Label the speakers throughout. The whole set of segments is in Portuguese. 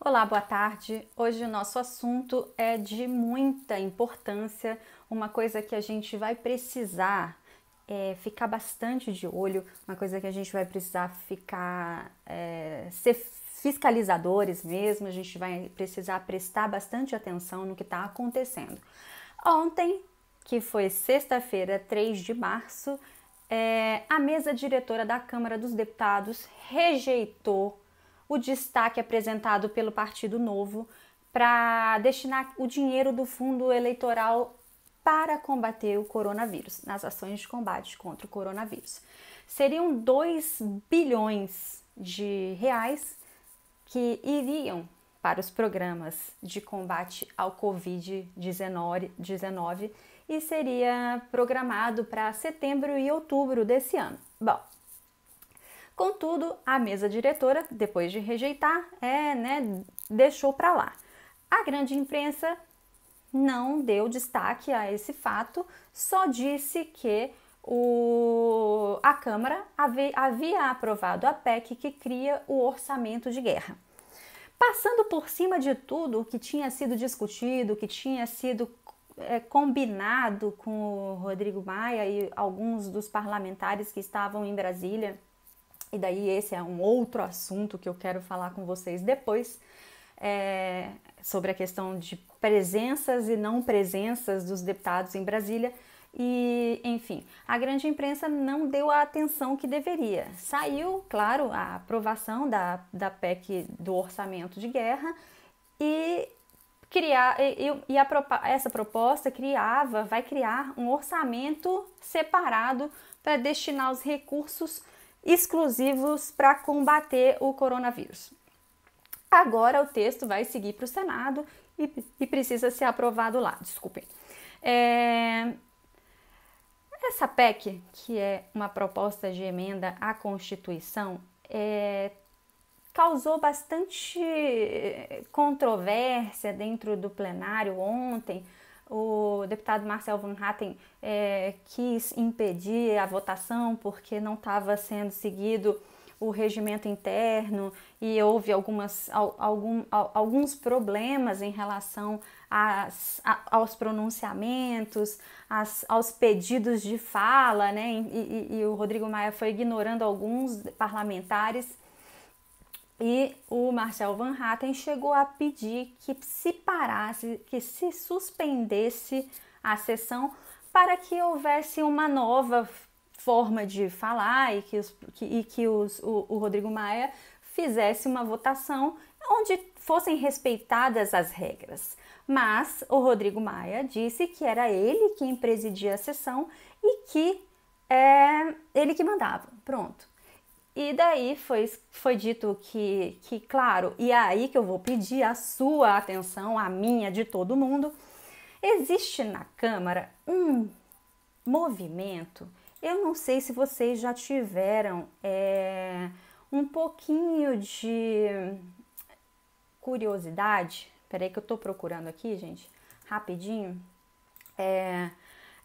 Speaker 1: Olá, boa tarde. Hoje o nosso assunto é de muita importância, uma coisa que a gente vai precisar ficar bastante de olho, uma coisa que a gente vai precisar ser fiscalizadores mesmo, a gente vai precisar prestar bastante atenção no que está acontecendo. Ontem, que foi sexta-feira, 3 de março, a mesa diretora da Câmara dos Deputados rejeitou o destaque apresentado pelo Partido Novo para destinar o dinheiro do fundo eleitoral para combater o coronavírus, nas ações de combate contra o coronavírus. Seriam 2 bilhões de reais que iriam para os programas de combate ao Covid-19 e seria programado para setembro e outubro desse ano. Bom, contudo, a mesa diretora, depois de rejeitar, deixou para lá. A grande imprensa não deu destaque a esse fato, só disse que a Câmara havia aprovado a PEC que cria o orçamento de guerra. Passando por cima de tudo o que tinha sido discutido, o que tinha sido combinado com o Rodrigo Maia e alguns dos parlamentares que estavam em Brasília, e daí esse é um outro assunto que eu quero falar com vocês depois, sobre a questão de presenças e não presenças dos deputados em Brasília. E, enfim, a grande imprensa não deu a atenção que deveria. Saiu, claro, a aprovação da PEC do orçamento de guerra essa proposta vai criar um orçamento separado para destinar os recursos exclusivos para combater o coronavírus. Agora o texto vai seguir para o Senado e precisa ser aprovado lá, desculpem. Essa PEC, que é uma proposta de emenda à Constituição, causou bastante controvérsia dentro do plenário ontem. O deputado Marcel Van Hatten quis impedir a votação porque não estava sendo seguido o regimento interno e houve alguns problemas em relação aos pronunciamentos, aos pedidos de fala, né? E o Rodrigo Maia foi ignorando alguns parlamentares. E o Marcel Van Hatten chegou a pedir que se parasse, que se suspendesse a sessão para que houvesse uma nova forma de falar e que o Rodrigo Maia fizesse uma votação onde fossem respeitadas as regras. Mas o Rodrigo Maia disse que era ele quem presidia a sessão e que ele que mandava. Pronto. E daí foi dito que, claro, e é aí que eu vou pedir a sua atenção, a minha, de todo mundo, existe na Câmara um movimento, eu não sei se vocês já tiveram um pouquinho de curiosidade, peraí que eu tô procurando aqui, gente, rapidinho,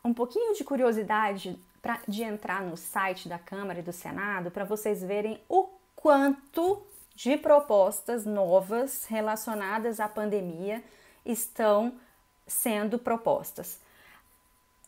Speaker 1: um pouquinho de curiosidade de entrar no site da Câmara e do Senado para vocês verem o quanto de propostas novas relacionadas à pandemia estão sendo propostas.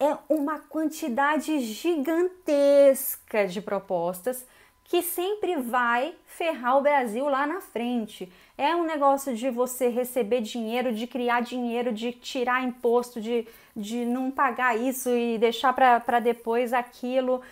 Speaker 1: É uma quantidade gigantesca de propostas que sempre vai ferrar o Brasil lá na frente. É um negócio de você receber dinheiro, de criar dinheiro, de tirar imposto, de não pagar isso e deixar para depois aquilo,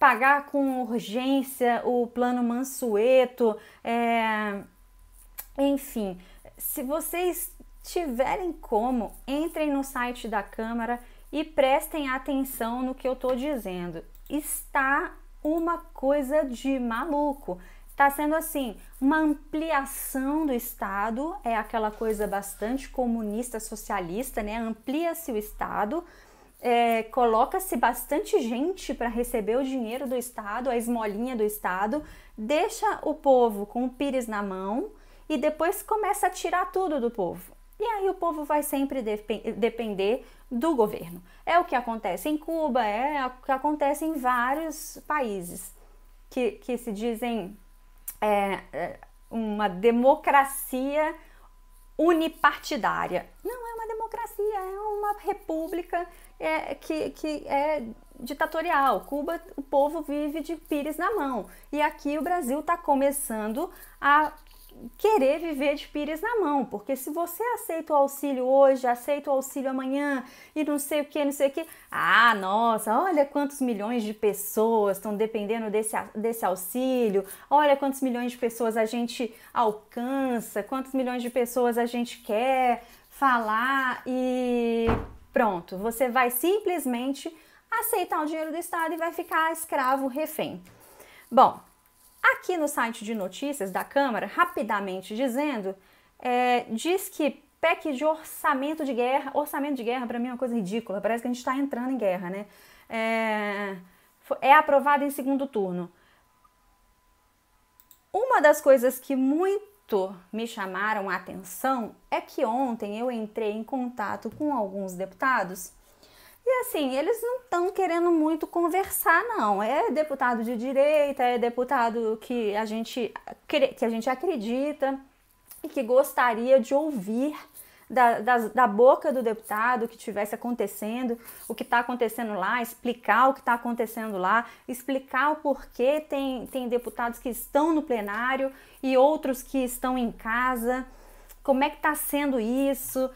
Speaker 1: pagar com urgência o plano Mansueto, enfim. Se vocês tiverem como, entrem no site da Câmara e prestem atenção no que eu estou dizendo. Está uma coisa de maluco. Está sendo assim, uma ampliação do Estado, é aquela coisa bastante comunista, socialista, né? Amplia-se o Estado, coloca-se bastante gente para receber o dinheiro do Estado, a esmolinha do Estado, deixa o povo com o pires na mão e depois começa a tirar tudo do povo. E aí o povo vai sempre depender do governo. É o que acontece em Cuba, é o que acontece em vários países que se dizem uma democracia unipartidária. Não é uma democracia, é uma república que é ditatorial. Cuba, o povo vive de pires na mão. E aqui o Brasil está começando a querer viver de pires na mão, porque se você aceita o auxílio hoje, aceita o auxílio amanhã e não sei o que, ah, nossa, olha quantos milhões de pessoas estão dependendo desse auxílio, olha quantos milhões de pessoas a gente alcança, quantos milhões de pessoas a gente quer falar e pronto, você vai simplesmente aceitar o dinheiro do Estado e vai ficar escravo, refém. Bom, aqui no site de notícias da Câmara, rapidamente dizendo, diz que PEC de orçamento de guerra para mim é uma coisa ridícula, parece que a gente está entrando em guerra, né? É aprovado em segundo turno. Uma das coisas que muito me chamaram a atenção é que ontem eu entrei em contato com alguns deputados e assim, eles não estão querendo muito conversar, não. É deputado de direita, é deputado que a gente acredita e que gostaria de ouvir da boca do deputado o que estivesse acontecendo, o que está acontecendo lá, explicar o que está acontecendo lá, explicar o porquê tem deputados que estão no plenário e outros que estão em casa, como é que está sendo isso,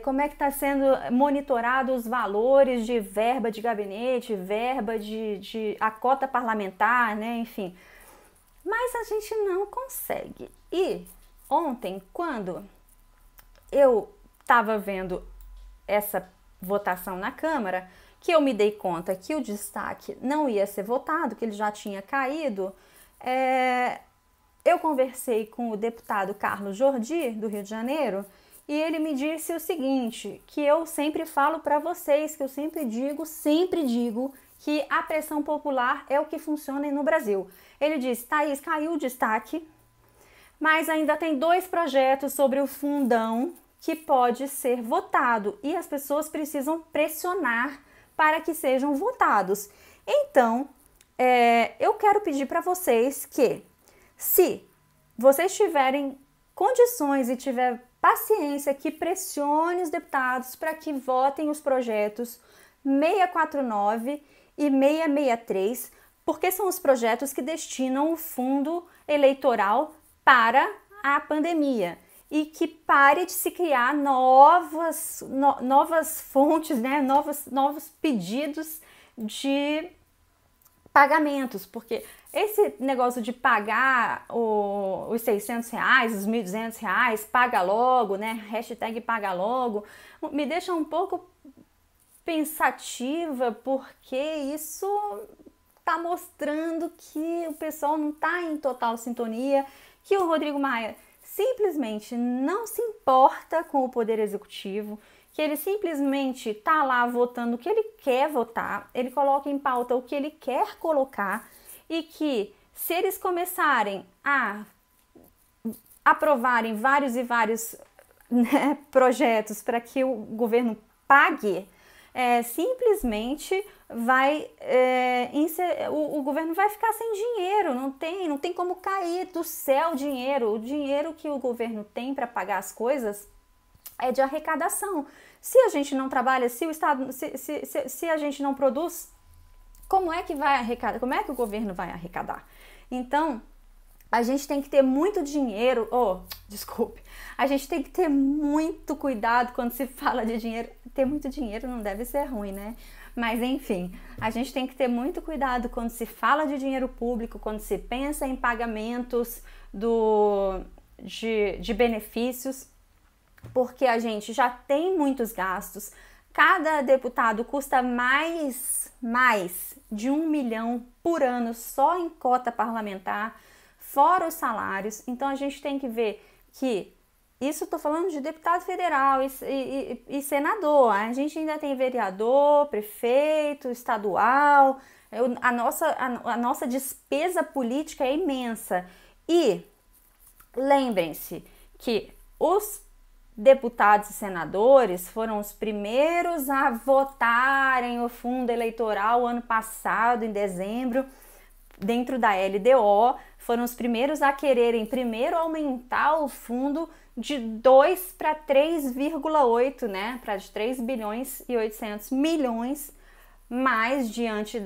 Speaker 1: como é que está sendo monitorado os valores de verba de gabinete, verba de a cota parlamentar, né? Enfim. Mas a gente não consegue. E ontem, quando eu estava vendo essa votação na Câmara, que eu me dei conta que o destaque não ia ser votado, que ele já tinha caído, eu conversei com o deputado Carlos Jordi, do Rio de Janeiro, e ele me disse o seguinte, que eu sempre falo para vocês, que eu sempre digo que a pressão popular é o que funciona no Brasil. Ele disse, Thaís, caiu o destaque, mas ainda tem 2 projetos sobre o fundão que pode ser votado e as pessoas precisam pressionar para que sejam votados. Então, eu quero pedir para vocês que, se vocês tiverem condições e tiver paciência, que pressione os deputados para que votem os projetos 649 e 663, porque são os projetos que destinam o fundo eleitoral para a pandemia e que pare de se criar novas fontes, né, novos pedidos de pagamentos, porque esse negócio de pagar os R$600, os R$1.200, paga logo, né? Hashtag paga logo, me deixa um pouco pensativa, porque isso está mostrando que o pessoal não está em total sintonia, que o Rodrigo Maia simplesmente não se importa com o Poder Executivo, que ele simplesmente está lá votando o que ele quer votar, ele coloca em pauta o que ele quer colocar e que se eles começarem a aprovarem vários e vários, né, projetos para que o governo pague, simplesmente o governo vai ficar sem dinheiro, não tem como cair do céu dinheiro. O dinheiro que o governo tem para pagar as coisas é de arrecadação. Se a gente não trabalha, se o Estado, se a gente não produz, como é que vai arrecadar? Como é que o governo vai arrecadar? Então, a gente tem que ter muito dinheiro, a gente tem que ter muito cuidado quando se fala de dinheiro. Ter muito dinheiro não deve ser ruim, né? Mas enfim, a gente tem que ter muito cuidado quando se fala de dinheiro público, quando se pensa em pagamentos de benefícios, porque a gente já tem muitos gastos. Cada deputado custa mais de 1 milhão por ano só em cota parlamentar, fora os salários. Então a gente tem que ver que, isso estou falando de deputado federal e senador, a gente ainda tem vereador, prefeito, estadual, a nossa despesa política é imensa. E lembrem-se que os deputados e senadores foram os primeiros a votarem o fundo eleitoral ano passado, em dezembro, dentro da LDO, foram os primeiros a quererem primeiro aumentar o fundo de 2 para 3,8, né, para de 3 bilhões e 800 milhões, mas diante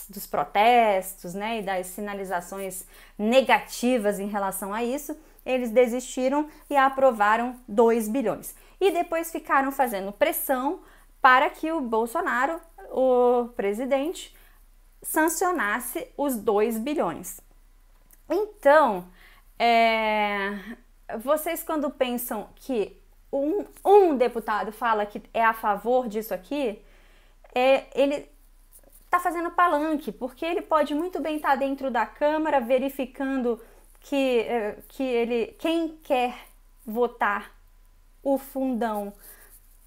Speaker 1: dos protestos, né, e das sinalizações negativas em relação a isso, eles desistiram e aprovaram 2 bilhões. E depois ficaram fazendo pressão para que o Bolsonaro, o presidente, sancionasse os 2 bilhões. Então, vocês quando pensam que um deputado fala que é a favor disso aqui, ele está fazendo palanque, porque ele pode muito bem estar dentro da Câmara verificando quem quer votar o fundão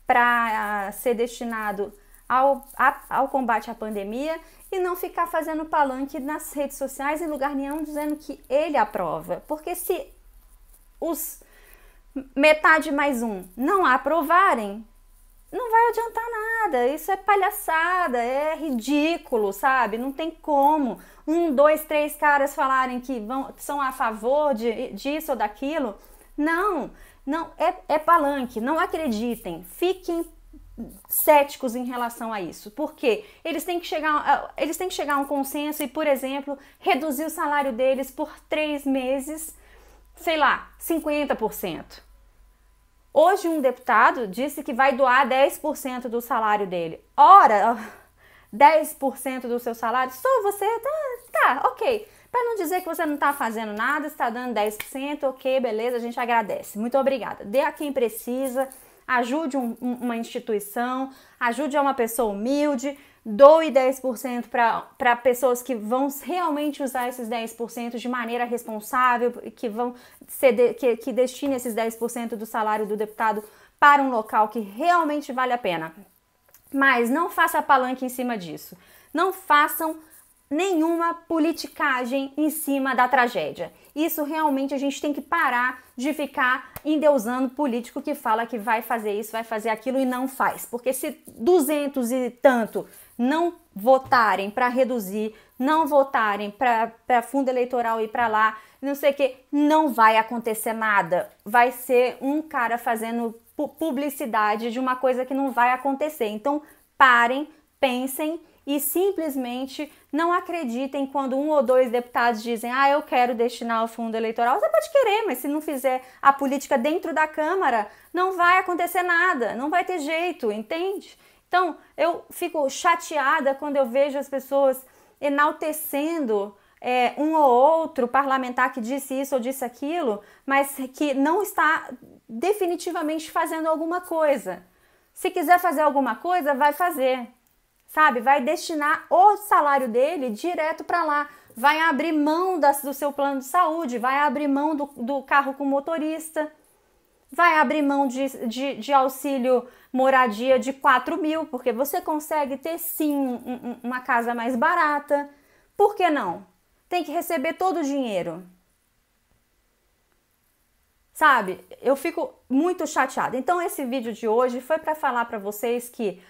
Speaker 1: para ser destinado ao combate à pandemia e não ficar fazendo palanque nas redes sociais em lugar nenhum dizendo que ele aprova. Porque se os metade mais um não aprovarem, não vai adiantar nada. Isso é palhaçada, é ridículo, sabe? Não tem como 1, 2, 3 caras falarem que são a favor disso ou daquilo. Não, é palanque, não acreditem, fiquem céticos em relação a isso, porque eles têm que chegar a um consenso e, por exemplo, reduzir o salário deles por 3 meses, sei lá, 50%. Hoje um deputado disse que vai doar 10% do salário dele. Ora, 10% do seu salário, só você, tá, ok. Para não dizer que você não está fazendo nada, está dando 10%, ok, beleza, a gente agradece. Muito obrigada. Dê a quem precisa, ajude uma instituição, ajude uma pessoa humilde, doe 10% para pessoas que vão realmente usar esses 10% de maneira responsável, que destine esses 10% do salário do deputado para um local que realmente vale a pena. Mas não faça palanque em cima disso. Não façam nenhuma politicagem em cima da tragédia. Isso realmente a gente tem que parar de ficar endeusando político que fala que vai fazer isso, vai fazer aquilo e não faz. Porque se 200 e tanto não votarem para reduzir, não votarem para fundo eleitoral ir para lá, não sei o que, não vai acontecer nada. Vai ser um cara fazendo publicidade de uma coisa que não vai acontecer. Então parem, pensem e simplesmente não acreditem quando 1 ou 2 deputados dizem eu quero destinar ao fundo eleitoral. Você pode querer, mas se não fizer a política dentro da Câmara, não vai acontecer nada, não vai ter jeito, entende? Então, eu fico chateada quando eu vejo as pessoas enaltecendo um ou outro parlamentar que disse isso ou disse aquilo, mas que não está definitivamente fazendo alguma coisa. Se quiser fazer alguma coisa, vai fazer. Sabe, vai destinar o salário dele direto para lá, vai abrir mão do seu plano de saúde, vai abrir mão do carro com motorista, vai abrir mão de auxílio moradia de 4 mil, porque você consegue ter sim uma casa mais barata. Por que não? Tem que receber todo o dinheiro. Sabe, eu fico muito chateada. Então esse vídeo de hoje foi para falar para vocês que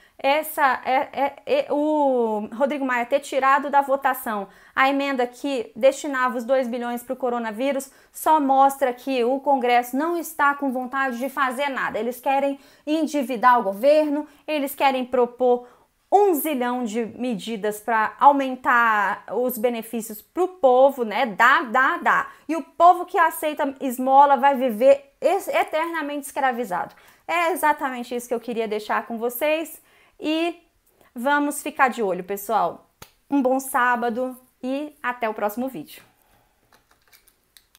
Speaker 1: o Rodrigo Maia ter tirado da votação a emenda que destinava os 2 bilhões para o coronavírus só mostra que o Congresso não está com vontade de fazer nada. Eles querem endividar o governo, eles querem propor 1 zilhão de medidas para aumentar os benefícios para o povo, né? Dá. E o povo que aceita esmola vai viver eternamente escravizado. É exatamente isso que eu queria deixar com vocês. E vamos ficar de olho, pessoal. Um bom sábado e até o próximo vídeo.